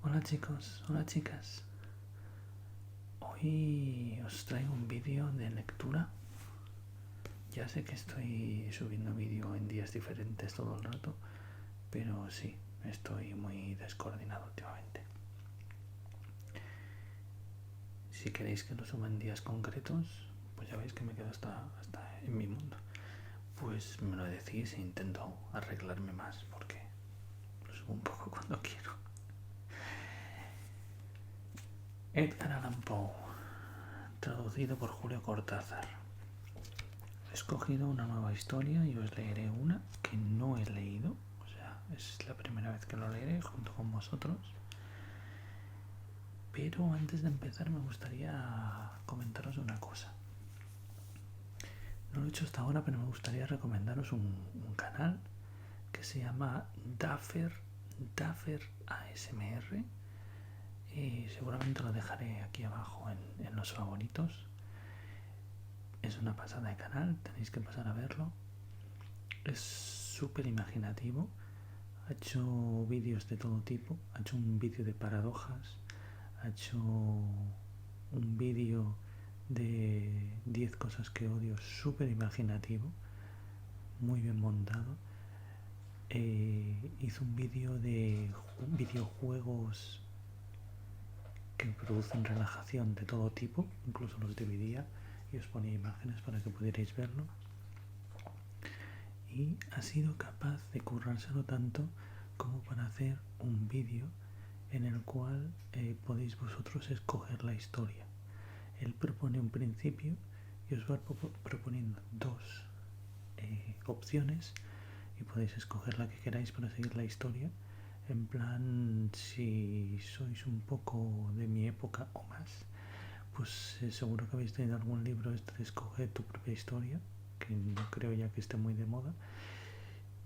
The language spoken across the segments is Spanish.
Hola chicos, hola chicas. Hoy os traigo un vídeo de lectura. Ya sé que estoy subiendo vídeo en días diferentes todo el rato, pero sí, estoy muy descoordinado últimamente. Si queréis que lo suba en días concretos, pues ya veis que me quedo hasta en mi mundo. Pues me lo decís e intento arreglarme más, porque lo subo un poco cuando quiero. Edgar Allan Poe, traducido por Julio Cortázar. He escogido una nueva historia y os leeré una que no he leído. O sea, es la primera vez que lo leeré junto con vosotros. Pero antes de empezar me gustaría comentaros una cosa. No lo he hecho hasta ahora, pero me gustaría recomendaros un canal que se llama Daffer ASMR. Y seguramente lo dejaré aquí abajo en los favoritos. Es una pasada de canal, tenéis que pasar a verlo. Es súper imaginativo. Ha hecho vídeos de todo tipo. Ha hecho un vídeo de paradojas. Ha hecho un vídeo de 10 cosas que odio, súper imaginativo, muy bien montado. Hizo un vídeo de videojuegos que producen relajación de todo tipo, incluso los dividía y os ponía imágenes para que pudierais verlo. Y ha sido capaz de currárselo tanto como para hacer un vídeo en el cual podéis vosotros escoger la historia. Él propone un principio y os va proponiendo dos opciones y podéis escoger la que queráis para seguir la historia. En plan, si sois un poco de mi época o más, pues seguro que habéis tenido algún libro este de escoger tu propia historia, que no creo ya que esté muy de moda,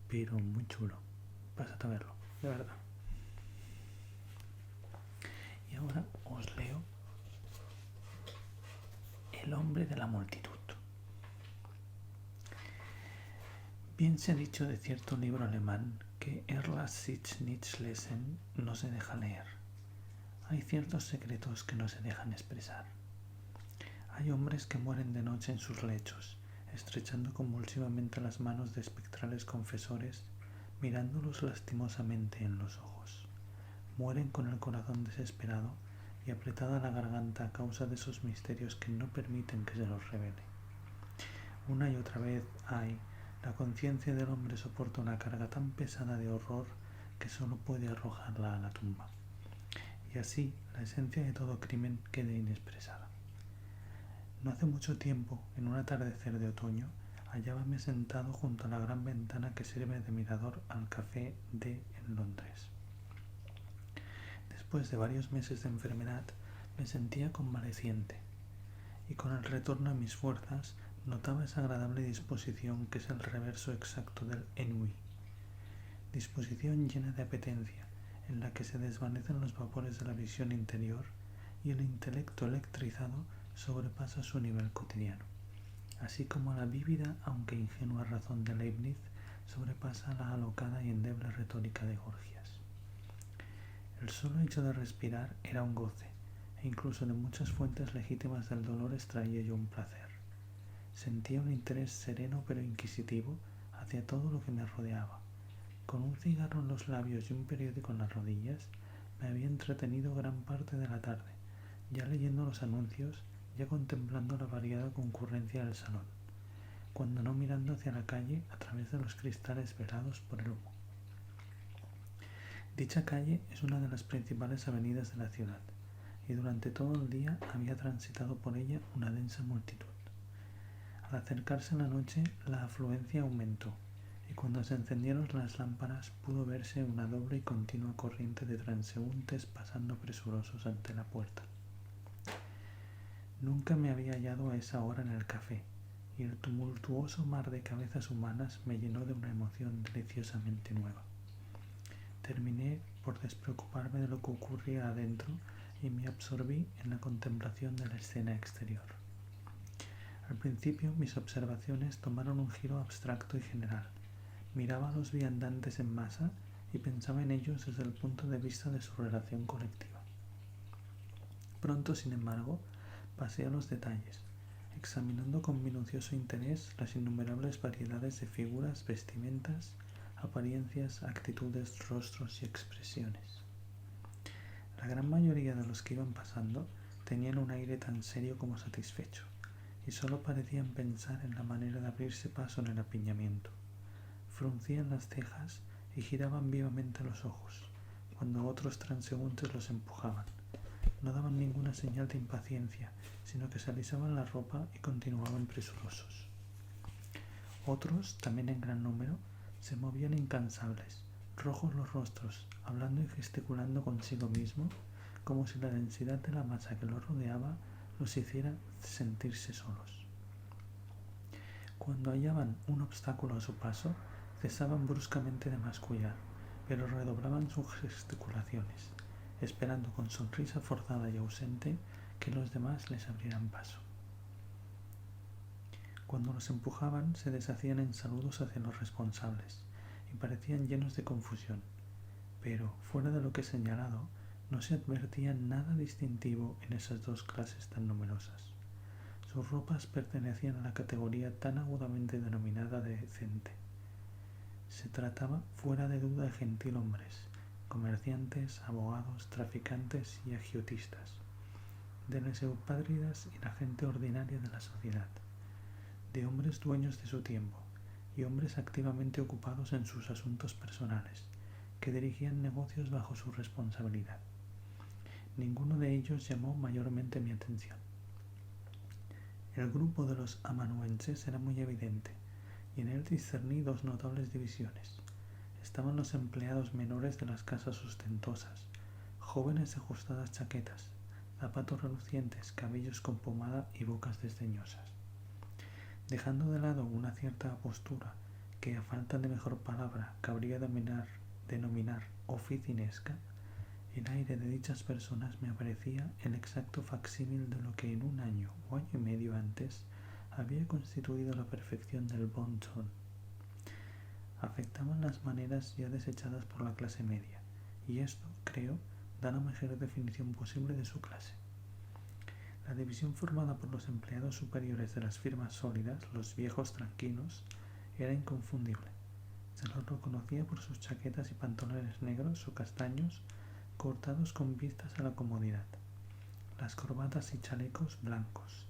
pero muy chulo. Pásate a verlo, de verdad. Y ahora os leo El hombre de la multitud. Bien se ha dicho de cierto libro alemán que Erlas sich nicht lesen no se deja leer. Hay ciertos secretos que no se dejan expresar. Hay hombres que mueren de noche en sus lechos, estrechando convulsivamente las manos de espectrales confesores, mirándolos lastimosamente en los ojos. Mueren con el corazón desesperado y apretada la garganta a causa de esos misterios que no permiten que se los revele. Una y otra vez la conciencia del hombre soporta una carga tan pesada de horror que solo puede arrojarla a la tumba. Y así la esencia de todo crimen queda inexpresada. No hace mucho tiempo, en un atardecer de otoño, hallábame sentado junto a la gran ventana que sirve de mirador al Café D en Londres. Después de varios meses de enfermedad, me sentía convaleciente y con el retorno a mis fuerzas notaba esa agradable disposición que es el reverso exacto del ennui. Disposición llena de apetencia, en la que se desvanecen los vapores de la visión interior y el intelecto electrizado sobrepasa su nivel cotidiano, así como la vívida aunque ingenua razón de Leibniz sobrepasa la alocada y endeble retórica de Gorgias. El solo hecho de respirar era un goce, e incluso de muchas fuentes legítimas del dolor extraía yo un placer. Sentía un interés sereno pero inquisitivo hacia todo lo que me rodeaba. Con un cigarro en los labios y un periódico en las rodillas, me había entretenido gran parte de la tarde, ya leyendo los anuncios, ya contemplando la variada concurrencia del salón, cuando no mirando hacia la calle a través de los cristales velados por el humo. Dicha calle es una de las principales avenidas de la ciudad, y durante todo el día había transitado por ella una densa multitud. Al acercarse la noche, la afluencia aumentó, y cuando se encendieron las lámparas pudo verse una doble y continua corriente de transeúntes pasando presurosos ante la puerta. Nunca me había hallado a esa hora en el café, y el tumultuoso mar de cabezas humanas me llenó de una emoción deliciosamente nueva. Terminé por despreocuparme de lo que ocurría adentro y me absorbí en la contemplación de la escena exterior. Al principio mis observaciones tomaron un giro abstracto y general. Miraba a los viandantes en masa y pensaba en ellos desde el punto de vista de su relación colectiva. Pronto, sin embargo, pasé a los detalles, examinando con minucioso interés las innumerables variedades de figuras, vestimentas, apariencias, actitudes, rostros y expresiones. La gran mayoría de los que iban pasando tenían un aire tan serio como satisfecho, y solo parecían pensar en la manera de abrirse paso en el apiñamiento. Fruncían las cejas y giraban vivamente los ojos, cuando otros transeúntes los empujaban. No daban ninguna señal de impaciencia, sino que se alisaban la ropa y continuaban presurosos. Otros, también en gran número, se movían incansables, rojos los rostros, hablando y gesticulando consigo mismo, como si la densidad de la masa que los rodeaba los hiciera sentirse solos. Cuando hallaban un obstáculo a su paso, cesaban bruscamente de mascullar, pero redoblaban sus gesticulaciones, esperando con sonrisa forzada y ausente que los demás les abrieran paso. Cuando los empujaban, se deshacían en saludos hacia los responsables y parecían llenos de confusión, pero, fuera de lo que he señalado, no se advertía nada distintivo en esas dos clases tan numerosas. Sus ropas pertenecían a la categoría tan agudamente denominada de decente. Se trataba, fuera de duda, de gentilhombres, comerciantes, abogados, traficantes y agiotistas, de las eupátridas y la gente ordinaria de la sociedad, de hombres dueños de su tiempo y hombres activamente ocupados en sus asuntos personales, que dirigían negocios bajo su responsabilidad. Ninguno de ellos llamó mayormente mi atención. El grupo de los amanuenses era muy evidente, y en él discerní dos notables divisiones. Estaban los empleados menores de las casas ostentosas, jóvenes de ajustadas chaquetas, zapatos relucientes, cabellos con pomada y bocas desdeñosas. Dejando de lado una cierta apostura que, a falta de mejor palabra, cabría denominar oficinesca, el aire de dichas personas me aparecía el exacto facsímil de lo que en un año o año y medio antes había constituido la perfección del bon ton. Afectaban las maneras ya desechadas por la clase media, y esto, creo, da la mejor definición posible de su clase. La división formada por los empleados superiores de las firmas sólidas, los viejos tranquilos, era inconfundible. Se los reconocía por sus chaquetas y pantalones negros o castaños, cortados con vistas a la comodidad, las corbatas y chalecos blancos,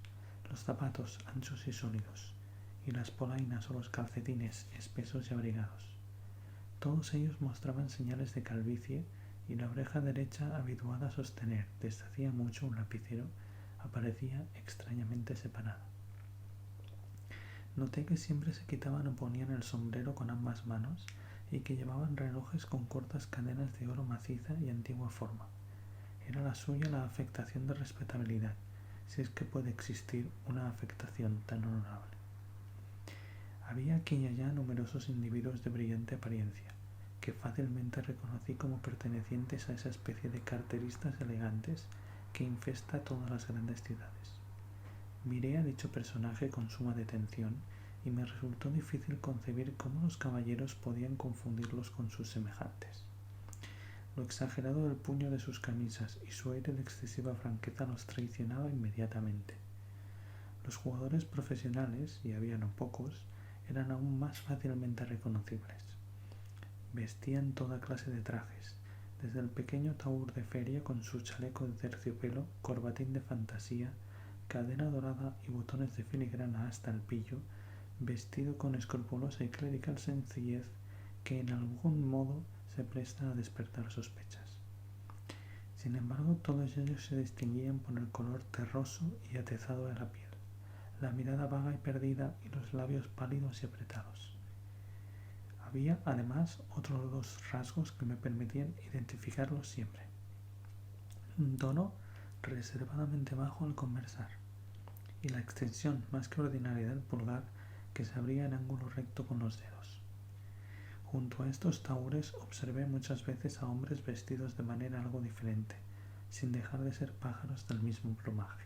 los zapatos anchos y sólidos, y las polainas o los calcetines espesos y abrigados. Todos ellos mostraban señales de calvicie, y la oreja derecha, habituada a sostener desde hacía mucho un lapicero, aparecía extrañamente separada. Noté que siempre se quitaban o ponían el sombrero con ambas manos y que llevaban relojes con cortas cadenas de oro maciza y antigua forma. Era la suya la afectación de respetabilidad, si es que puede existir una afectación tan honorable. Había aquí y allá numerosos individuos de brillante apariencia, que fácilmente reconocí como pertenecientes a esa especie de carteristas elegantes que infesta todas las grandes ciudades. Miré a dicho personaje con suma detención y me resultó difícil concebir cómo los caballeros podían confundirlos con sus semejantes. Lo exagerado del puño de sus camisas y su aire de excesiva franqueza los traicionaba inmediatamente. Los jugadores profesionales, y había no pocos, eran aún más fácilmente reconocibles. Vestían toda clase de trajes, desde el pequeño tahúr de feria con su chaleco de terciopelo, corbatín de fantasía, cadena dorada y botones de filigrana hasta el pillo, vestido con escrupulosa y clerical sencillez que en algún modo se presta a despertar sospechas. Sin embargo, todos ellos se distinguían por el color terroso y atezado de la piel, la mirada vaga y perdida y los labios pálidos y apretados. Había, además, otros dos rasgos que me permitían identificarlos siempre. Un tono reservadamente bajo al conversar, y la extensión más que ordinaria del pulgar que se abría en ángulo recto con los dedos. Junto a estos tahúres observé muchas veces a hombres vestidos de manera algo diferente, sin dejar de ser pájaros del mismo plumaje.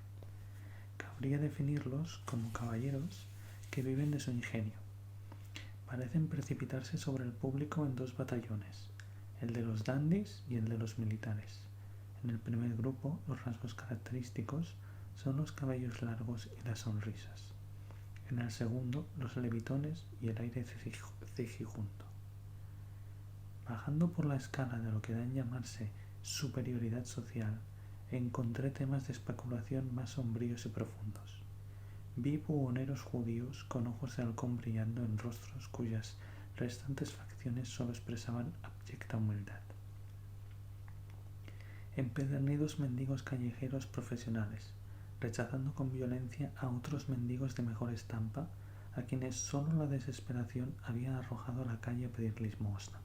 Cabría definirlos como caballeros que viven de su ingenio. Parecen precipitarse sobre el público en dos batallones, el de los dandis y el de los militares. En el primer grupo, los rasgos característicos son los cabellos largos y las sonrisas. En el segundo, los levitones y el aire cejijunto. Bajando por la escala de lo que da en llamarse superioridad social, encontré temas de especulación más sombríos y profundos. Vi buhoneros judíos con ojos de halcón brillando en rostros cuyas restantes facciones solo expresaban abyecta humildad. Empedernidos mendigos callejeros profesionales, rechazando con violencia a otros mendigos de mejor estampa, a quienes solo la desesperación había arrojado a la calle a pedir limosna.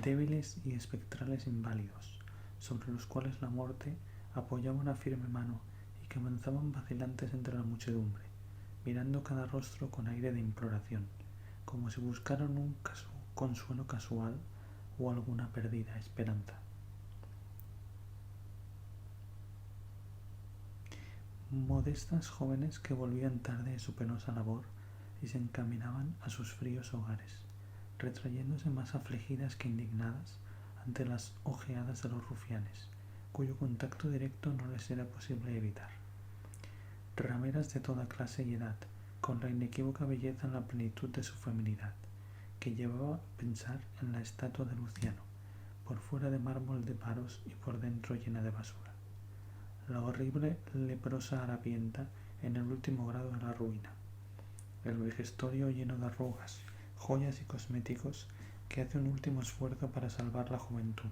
Débiles y espectrales inválidos, sobre los cuales la muerte apoyaba una firme mano y que avanzaban vacilantes entre la muchedumbre, mirando cada rostro con aire de imploración, como si buscaran un consuelo casual o alguna perdida esperanza. Modestas jóvenes que volvían tarde de su penosa labor y se encaminaban a sus fríos hogares, retrayéndose más afligidas que indignadas ante las ojeadas de los rufianes, cuyo contacto directo no les era posible evitar. Rameras de toda clase y edad, con la inequívoca belleza en la plenitud de su feminidad, que llevaba a pensar en la estatua de Luciano, por fuera de mármol de paros y por dentro llena de basura. La horrible leprosa harapienta en el último grado de la ruina, el vejestorio lleno de arrugas, joyas y cosméticos que hace un último esfuerzo para salvar la juventud,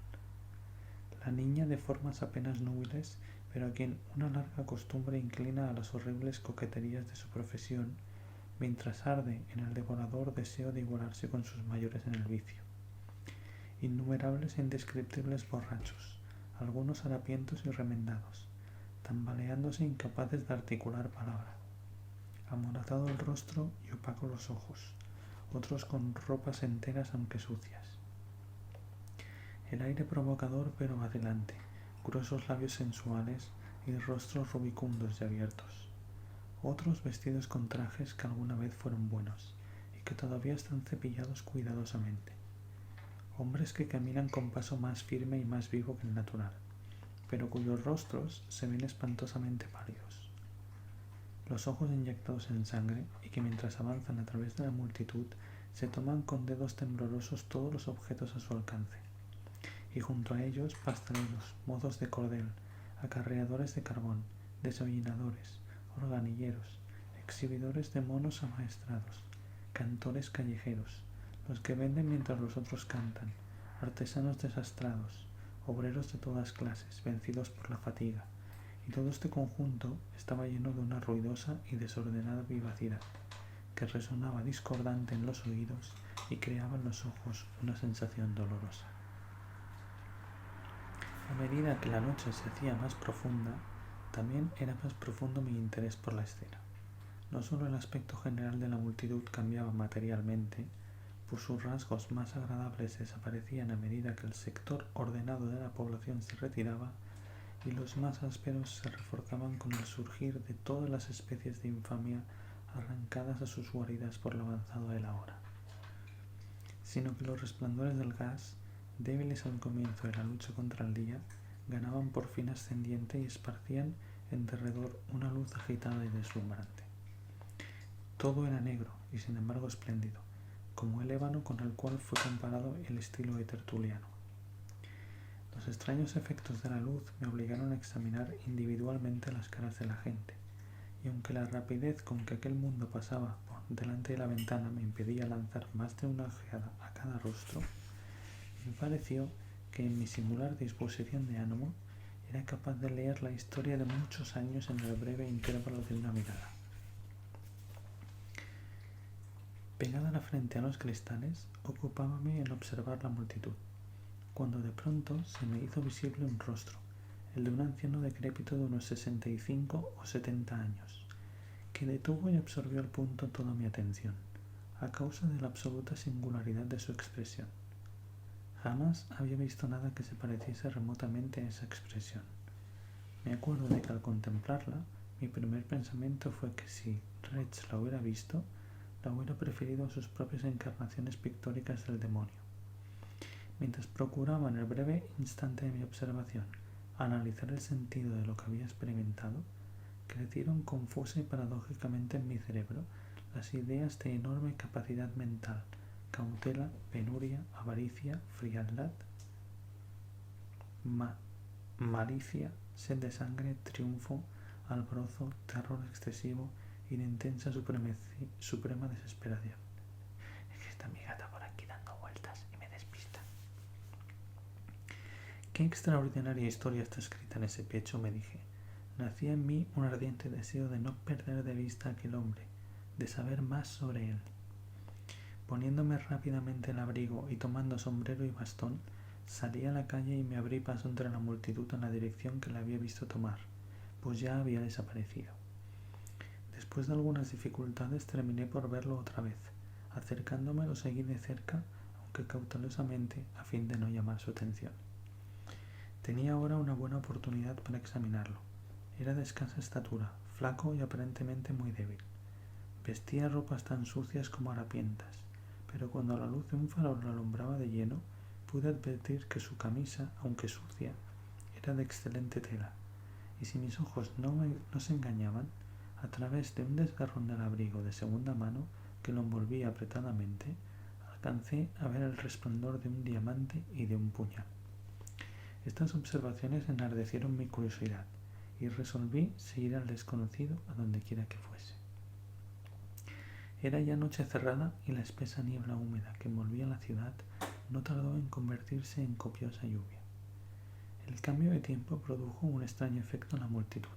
la niña de formas apenas núbiles, pero a quien una larga costumbre inclina a las horribles coqueterías de su profesión, mientras arde en el devorador deseo de igualarse con sus mayores en el vicio. Innumerables e indescriptibles borrachos, algunos harapientos y remendados, tambaleándose incapaces de articular palabra, amoratado el rostro y opaco los ojos, otros con ropas enteras aunque sucias. El aire provocador pero vacilante, gruesos labios sensuales y rostros rubicundos y abiertos. Otros vestidos con trajes que alguna vez fueron buenos y que todavía están cepillados cuidadosamente. Hombres que caminan con paso más firme y más vivo que el natural, pero cuyos rostros se ven espantosamente pálidos. Los ojos inyectados en sangre y que mientras avanzan a través de la multitud se toman con dedos temblorosos todos los objetos a su alcance, y junto a ellos pasteleros, mozos de cordel, acarreadores de carbón, desollinadores, organilleros, exhibidores de monos amaestrados, cantores callejeros, los que venden mientras los otros cantan, artesanos desastrados, obreros de todas clases, vencidos por la fatiga, y todo este conjunto estaba lleno de una ruidosa y desordenada vivacidad, que resonaba discordante en los oídos y creaba en los ojos una sensación dolorosa. A medida que la noche se hacía más profunda, también era más profundo mi interés por la escena. No solo el aspecto general de la multitud cambiaba materialmente, pues sus rasgos más agradables desaparecían a medida que el sector ordenado de la población se retiraba y los más ásperos se reforzaban con el surgir de todas las especies de infamia arrancadas a sus guaridas por lo avanzado de la hora, sino que los resplandores del gas, débiles al comienzo de la lucha contra el día, ganaban por fin ascendiente y esparcían en derredor una luz agitada y deslumbrante. Todo era negro y sin embargo espléndido, como el ébano con el cual fue comparado el estilo de Tertuliano. Los extraños efectos de la luz me obligaron a examinar individualmente las caras de la gente, y aunque la rapidez con que aquel mundo pasaba por delante de la ventana me impedía lanzar más de una ojeada a cada rostro, me pareció que en mi singular disposición de ánimo era capaz de leer la historia de muchos años en el breve intervalo de una mirada. Pegada la frente a los cristales, ocupábame en observar la multitud, cuando de pronto se me hizo visible un rostro, el de un anciano decrépito de unos 65 o 70 años, que detuvo y absorbió al punto toda mi atención, a causa de la absoluta singularidad de su expresión. Jamás había visto nada que se pareciese remotamente a esa expresión. Me acuerdo de que al contemplarla, mi primer pensamiento fue que si Rex la hubiera visto, la hubiera preferido a sus propias encarnaciones pictóricas del demonio. Mientras procuraba en el breve instante de mi observación analizar el sentido de lo que había experimentado, crecieron confusa y paradójicamente en mi cerebro las ideas de enorme capacidad mental, cautela, penuria, avaricia, frialdad, malicia, sed de sangre, triunfo, alborozo, terror excesivo y de intensa suprema desesperación. Es que está mi gata por aquí dando vueltas y me despista. Qué extraordinaria historia está escrita en ese pecho, me dije. Nacía en mí un ardiente deseo de no perder de vista a aquel hombre, de saber más sobre él. Poniéndome rápidamente el abrigo y tomando sombrero y bastón, salí a la calle y me abrí paso entre la multitud en la dirección que le había visto tomar, pues ya había desaparecido. Después de algunas dificultades terminé por verlo otra vez. Acercándome lo seguí de cerca, aunque cautelosamente, a fin de no llamar su atención. Tenía ahora una buena oportunidad para examinarlo. Era de escasa estatura, flaco y aparentemente muy débil. Vestía ropas tan sucias como harapientas, pero cuando la luz de un farol lo alumbraba de lleno, pude advertir que su camisa, aunque sucia, era de excelente tela, y si mis ojos no se engañaban, a través de un desgarrón del abrigo de segunda mano que lo envolvía apretadamente, alcancé a ver el resplandor de un diamante y de un puñal. Estas observaciones enardecieron mi curiosidad, y resolví seguir al desconocido a donde quiera que fuese. Era ya noche cerrada y la espesa niebla húmeda que envolvía la ciudad no tardó en convertirse en copiosa lluvia. El cambio de tiempo produjo un extraño efecto en la multitud,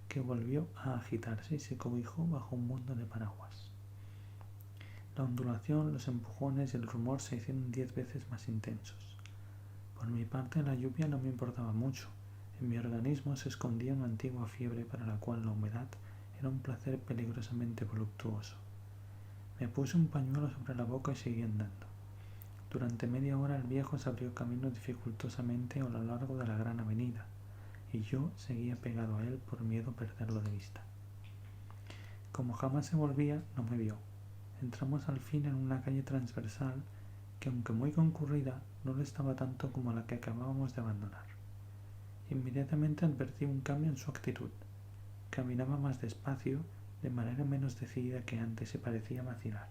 que volvió a agitarse y se cobijó bajo un mundo de paraguas. La ondulación, los empujones y el rumor se hicieron 10 veces más intensos. Por mi parte, la lluvia no me importaba mucho. En mi organismo se escondía una antigua fiebre para la cual la humedad era un placer peligrosamente voluptuoso. Me puse un pañuelo sobre la boca y seguí andando. Durante media hora el viejo se abrió camino dificultosamente a lo largo de la gran avenida, y yo seguía pegado a él por miedo a perderlo de vista. Como jamás se volvía, no me vio. Entramos al fin en una calle transversal que, aunque muy concurrida, no lo estaba tanto como la que acabábamos de abandonar. Inmediatamente advertí un cambio en su actitud. Caminaba más despacio, de manera menos decidida que antes, y parecía vacilar.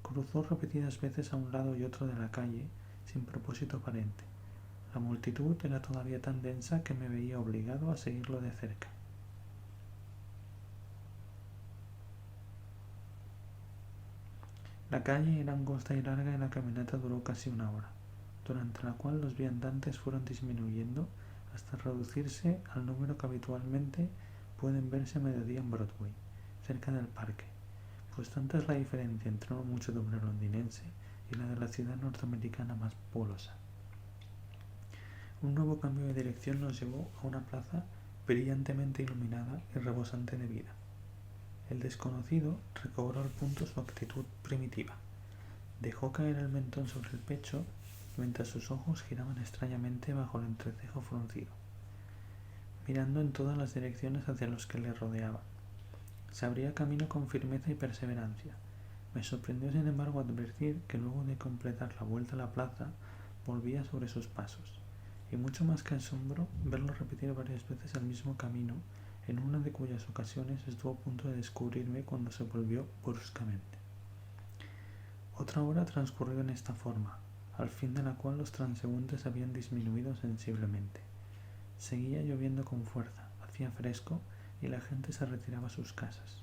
Cruzó repetidas veces a un lado y otro de la calle, sin propósito aparente. La multitud era todavía tan densa que me veía obligado a seguirlo de cerca. La calle era angosta y larga y la caminata duró casi una hora, durante la cual los viandantes fueron disminuyendo hasta reducirse al número que habitualmente pueden verse a mediodía en Broadway, cerca del parque, pues tanta es la diferencia entre una muchedumbre londinense y la de la ciudad norteamericana más populosa. Un nuevo cambio de dirección nos llevó a una plaza brillantemente iluminada y rebosante de vida. El desconocido recobró al punto su actitud primitiva. Dejó caer el mentón sobre el pecho mientras sus ojos giraban extrañamente bajo el entrecejo fruncido, mirando en todas las direcciones hacia los que le rodeaban. Se abría camino con firmeza y perseverancia. Me sorprendió, sin embargo, advertir que luego de completar la vuelta a la plaza volvía sobre sus pasos, y mucho más que asombro verlo repetir varias veces el mismo camino, en una de cuyas ocasiones estuvo a punto de descubrirme cuando se volvió bruscamente. Otra hora transcurrió en esta forma, al fin de la cual los transeúntes habían disminuido sensiblemente. Seguía lloviendo con fuerza, hacía fresco y la gente se retiraba a sus casas.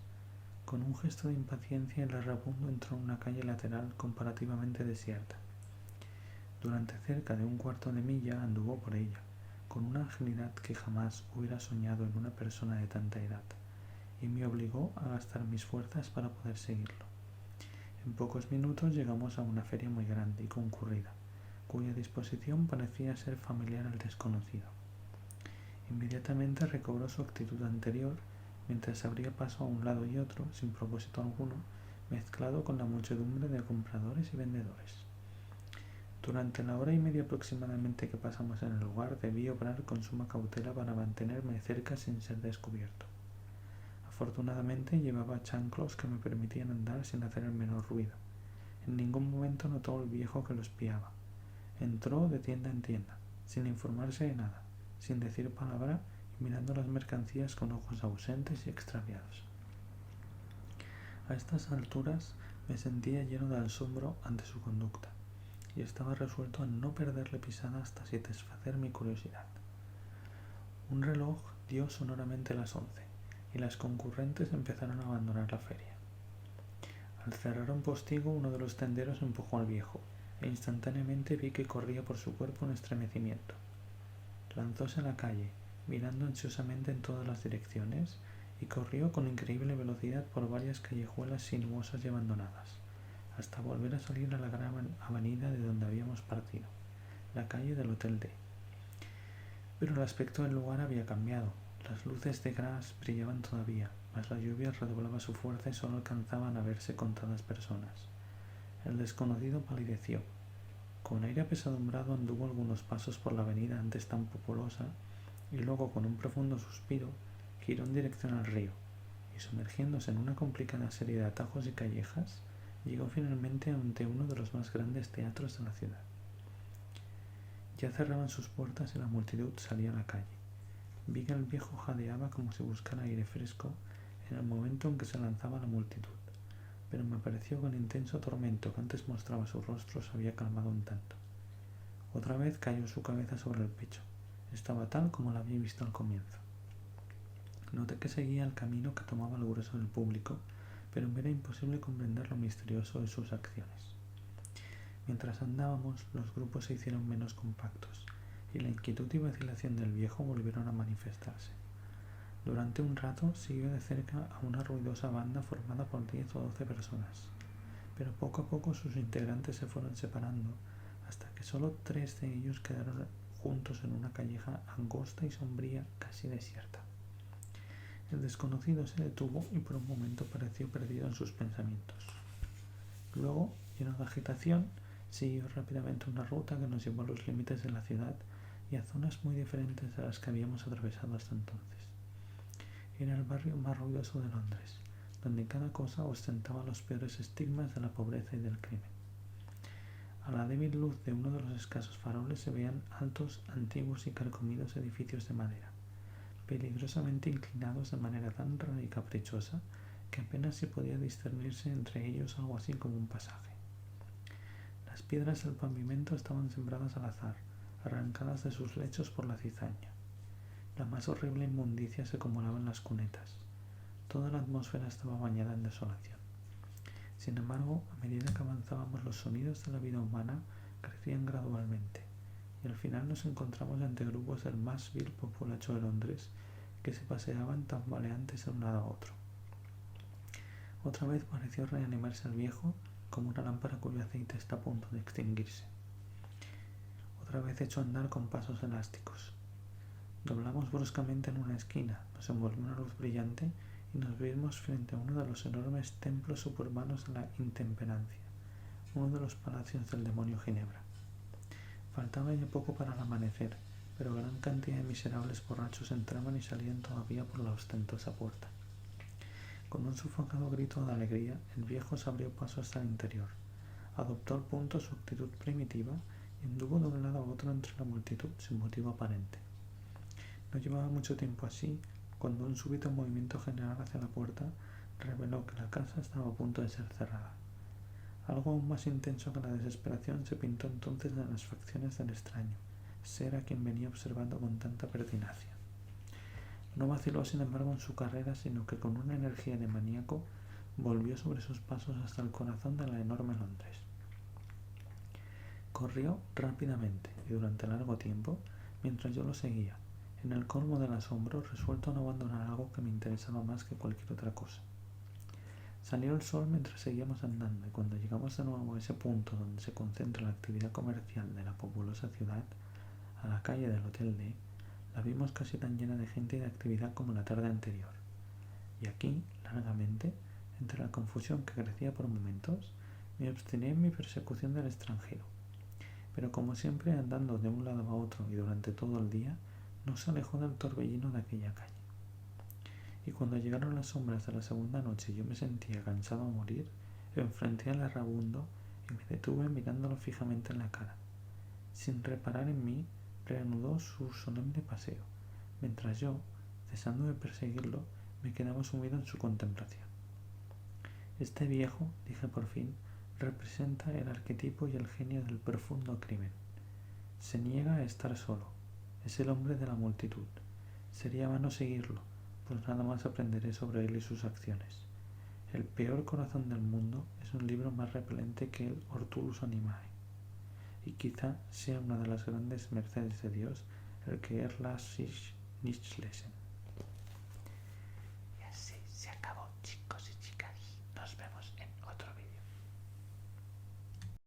Con un gesto de impaciencia el errabundo entró en una calle lateral comparativamente desierta. Durante cerca de un cuarto de milla anduvo por ella, con una agilidad que jamás hubiera soñado en una persona de tanta edad, y me obligó a gastar mis fuerzas para poder seguirlo. En pocos minutos llegamos a una feria muy grande y concurrida, cuya disposición parecía ser familiar al desconocido. Inmediatamente recobró su actitud anterior, mientras abría paso a un lado y otro, sin propósito alguno, mezclado con la muchedumbre de compradores y vendedores. Durante la hora y media aproximadamente que pasamos en el lugar, debí obrar con suma cautela para mantenerme cerca sin ser descubierto. Afortunadamente llevaba chanclos que me permitían andar sin hacer el menor ruido. En ningún momento notó el viejo que lo espiaba, Entró de tienda en tienda, sin informarse de nada, sin decir palabra y mirando las mercancías con ojos ausentes y extraviados. A estas alturas me sentía lleno de asombro ante su conducta y estaba resuelto a no perderle pisada hasta satisfacer mi curiosidad. Un reloj dio sonoramente las 11 y las concurrentes empezaron a abandonar la feria. Al cerrar un postigo, uno de los tenderos empujó al viejo e instantáneamente vi que corría por su cuerpo un estremecimiento. Lanzóse a la calle, mirando ansiosamente en todas las direcciones, y corrió con increíble velocidad por varias callejuelas sinuosas y abandonadas, hasta volver a salir a la gran avenida de donde habíamos partido, la calle del Hotel D. Pero el aspecto del lugar había cambiado. Las luces de Gras brillaban todavía, mas la lluvia redoblaba su fuerza y solo alcanzaban a verse contadas personas. El desconocido palideció. Con aire apesadumbrado anduvo algunos pasos por la avenida antes tan populosa y luego, con un profundo suspiro, giró en dirección al río y, sumergiéndose en una complicada serie de atajos y callejas, llegó finalmente ante uno de los más grandes teatros de la ciudad. Ya cerraban sus puertas y la multitud salía a la calle. Vi que el viejo jadeaba como si buscara aire fresco en el momento en que se lanzaba la multitud, pero me pareció que el intenso tormento que antes mostraba su rostro se había calmado un tanto. Otra vez cayó su cabeza sobre el pecho. Estaba tal como la había visto al comienzo. Noté que seguía el camino que tomaba el grueso del público, pero me era imposible comprender lo misterioso de sus acciones. Mientras andábamos, los grupos se hicieron menos compactos, y la inquietud y vacilación del viejo volvieron a manifestarse. Durante un rato siguió de cerca a una ruidosa banda formada por 10 o 12 personas, pero poco a poco sus integrantes se fueron separando, hasta que solo 3 de ellos quedaron juntos en una calleja angosta y sombría, casi desierta. El desconocido se detuvo y por un momento pareció perdido en sus pensamientos. Luego, lleno de agitación, siguió rápidamente una ruta que nos llevó a los límites de la ciudad y a zonas muy diferentes de las que habíamos atravesado hasta entonces. Era el barrio más ruidoso de Londres, donde cada cosa ostentaba los peores estigmas de la pobreza y del crimen. A la débil luz de uno de los escasos faroles se veían altos, antiguos y carcomidos edificios de madera, peligrosamente inclinados de manera tan rara y caprichosa que apenas se podía discernirse entre ellos algo así como un pasaje. Las piedras del pavimento estaban sembradas al azar, arrancadas de sus lechos por la cizaña. La más horrible inmundicia se acumulaba en las cunetas. Toda la atmósfera estaba bañada en desolación. Sin embargo, a medida que avanzábamos, los sonidos de la vida humana crecían gradualmente, y al final nos encontramos ante grupos del más vil populacho de Londres que se paseaban tambaleantes de un lado a otro. Otra vez pareció reanimarse el viejo como una lámpara cuyo aceite está a punto de extinguirse. Otra vez echó a andar con pasos elásticos. Doblamos bruscamente en una esquina, nos envolvió una luz brillante y nos vimos frente a uno de los enormes templos suburbanos de la intemperancia, uno de los palacios del demonio Ginebra. Faltaba ya poco para el amanecer, pero gran cantidad de miserables borrachos entraban y salían todavía por la ostentosa puerta. Con un sofocado grito de alegría, el viejo se abrió paso hasta el interior, adoptó al punto su actitud primitiva y anduvo de un lado a otro entre la multitud sin motivo aparente. No llevaba mucho tiempo así, cuando un súbito movimiento general hacia la puerta reveló que la casa estaba a punto de ser cerrada. Algo aún más intenso que la desesperación se pintó entonces en las facciones del extraño, ser a quien venía observando con tanta pertinacia. No vaciló, sin embargo, en su carrera, sino que con una energía de maníaco volvió sobre sus pasos hasta el corazón de la enorme Londres. Corrió rápidamente y durante largo tiempo, mientras yo lo seguía, en el colmo del asombro, resuelto a no abandonar algo que me interesaba más que cualquier otra cosa. Salió el sol mientras seguíamos andando, y cuando llegamos de nuevo a ese punto donde se concentra la actividad comercial de la populosa ciudad, a la calle del Hotel D, la vimos casi tan llena de gente y de actividad como la tarde anterior. Y aquí, largamente, entre la confusión que crecía por momentos, me obstiné en mi persecución del extranjero. Pero como siempre, andando de un lado a otro y durante todo el día, no se alejó del torbellino de aquella calle. Y cuando llegaron las sombras de la segunda noche y yo me sentía cansado a morir, enfrenté al errabundo y me detuve mirándolo fijamente en la cara. Sin reparar en mí, reanudó su solemne paseo, mientras yo, cesando de perseguirlo, me quedaba sumido en su contemplación. Este viejo, dije por fin, representa el arquetipo y el genio del profundo crimen. Se niega a estar solo. Es el hombre de la multitud. Sería vano seguirlo, pues nada más aprenderé sobre él y sus acciones. El peor corazón del mundo es un libro más repelente que el Hortulus Animae, y quizá sea una de las grandes mercedes de Dios el que er las sich nicht lesen.